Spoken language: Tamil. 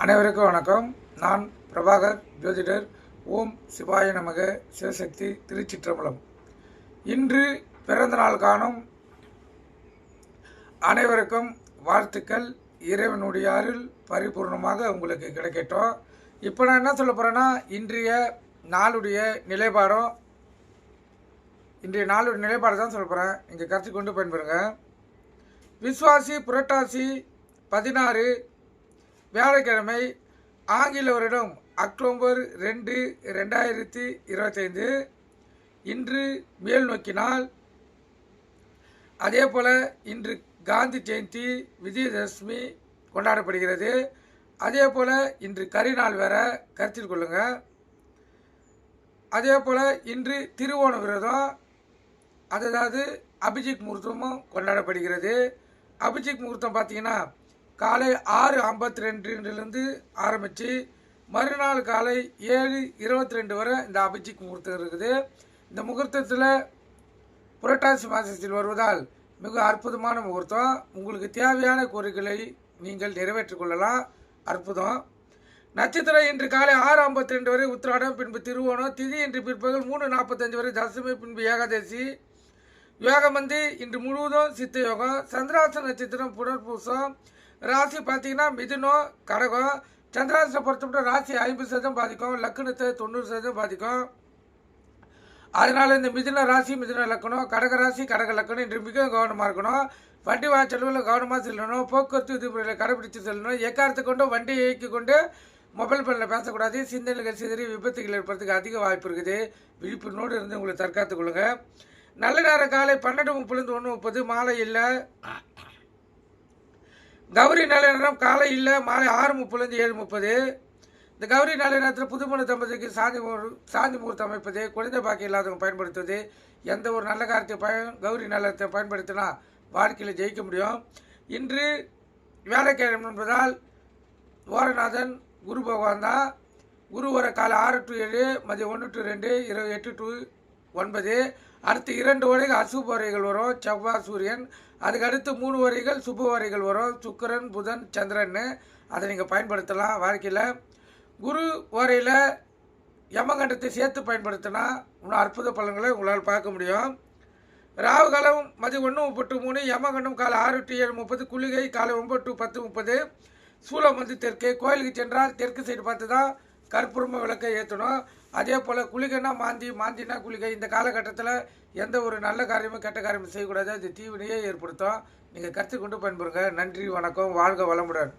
அனைவருக்கும் வணக்கம். நான் பிரபாகர் ஜோதிடர். ஓம் சிவாய நமக. சிவசக்தி திருச்சிற்றம்பலம். இன்று பிறந்தநாள் காணும் அனைவருக்கும் வாழ்த்துக்கள். இறைவனுடைய அருள் பரிபூர்ணமாக உங்களுக்கு கிடைக்கட்டும். இப்போ நான் என்ன சொல்ல போகிறேன்னா, இன்றைய நாளுடைய நிலைப்பாடு தான் சொல்ல போகிறேன். இங்கே கருத்து கொண்டு பயன்பெறுங்க. விஸ்வாசி புரட்டாசி 16 வியாழக்கிழமை, ஆங்கில வருடம் அக்டோபர் 2, 2025. இன்று மேல் நோக்கினால். அதே போல் இன்று காந்தி ஜெயந்தி, விஜயதசமி கொண்டாடப்படுகிறது. அதே போல் இன்று கரிநாள் வேற, கருத்தில் கொள்ளுங்கள். அதே போல் இன்று திருவோண விரதம், அதாவது அபிஜித் முகூர்த்தமும் கொண்டாடப்படுகிறது. அபிஜித் முகூர்த்தம் பார்த்தீங்கன்னா காலை 6:52 ஆரம்பித்து மறுநாள் காலை 7:22 வரை இந்த அபிஜித் முகூர்த்தம் இருக்குது. இந்த முகூர்த்தத்தில் புரட்டாசி மாதத்தில் வருவதால் மிக அற்புதமான முகூர்த்தம். உங்களுக்கு தேவையான கோரிக்கைகளை நீங்கள் நிறைவேற்றிக் கொள்ளலாம். அற்புதம். நட்சத்திரம் இன்று காலை 6:52 வரை உத்திராடம், பின்பு திருவோணம். திதி இன்று பிற்பகல் 3:45 வரை தசமி, பின்பு ஏகாதசி. யோகம் இன்று முழுவதும் சித்த யோகம். சந்திராச நட்சத்திரம் புனர்பூசம். ராசி பார்த்தீங்கன்னா மிதுனம், கடகம். சந்திராசனை பொறுத்தப்பட்ட ராசி 50% பாதிக்கும், லக்னத்தை 90% பாதிக்கும். அதனால் இந்த மிதுன ராசி, மிதுன லக்கணம், கடக ராசி, கடக லக்கணம் இன்று மிக கவனமாக இருக்கணும். வண்டி செலவில் கவனமாக செல்லணும். போக்குவரத்து விதிமுறைகளை கடைபிடித்து செல்லணும். எக்காரத்தை கொண்டு வண்டியை இயக்கி கொண்டு மொபைல் ஃபோனில் பேசக்கூடாது. சிந்தனைகள் சிதறி விபத்துகள் ஏற்படுறதுக்கு அதிக வாய்ப்பு இருக்குது. விழிப்புணோடு இருந்து உங்களை தற்காத்து கொள்ளுங்கள். நல்ல நேரம் காலை 12:30 1:30, மாலை இல்லை. கௌரி நல்ல நேரம் காலை இல்லை, மாலை 6:30 7:30. இந்த கௌரி நல்ல நேரத்தில் புதுமண தம்பதிக்கு சாந்தி முகூர்த்தம் அமைப்பது, குழந்தை பாக்கி இல்லாதவங்க பயன்படுத்துவது. எந்த ஒரு நல்ல காரியத்தை கௌரி நல்லத்தை பயன்படுத்தினா வாழ்க்கையில் ஜெயிக்க முடியும். இன்று வியாழக்கிழமை என்பதால் ஓரநாதன் குரு பகவான் தான். குரு வர காலை 6 to 7, மதியம் 1 to 2, இரவு 8 to 9. அடுத்து 2 வரைகள் அசுப வரைகள் வரும், செவ்வாய் சூரியன். அதுக்கு அடுத்து 3 வரைகள் சுப வரைகள் வரும், சுக்கிரன் புதன் சந்திரன். அதை நீங்கள் பயன்படுத்தலாம் வாழ்க்கையில். குரு வரையில் யமகண்டத்தை சேர்த்து பயன்படுத்தினா இன்னும் அற்புத பலன்களை உங்களால் பார்க்க முடியும். ராகு காலம் மதியம் 1:30 to 3, யமகண்டம் காலை 6 to 7:30, குளிகை காலை 9 to 10:30. சூலம் தெற்கு. கோயிலுக்கு சென்றால் தெற்கு சைடு பார்த்து தான் கற்பூரம விளக்கை ஏற்றணும். அதே போல் குளிகைனா மாந்தினா குளிகை. இந்த காலகட்டத்தில் எந்த ஒரு நல்ல காரியமும் கெட்ட காரியமும் செய்யக்கூடாது. அது தீவினையே ஏற்படுத்தும். நீங்கள் கற்றுக்கொண்டு பயன்பெறுங்க. நன்றி, வணக்கம், வாழ்க வளமுடன்.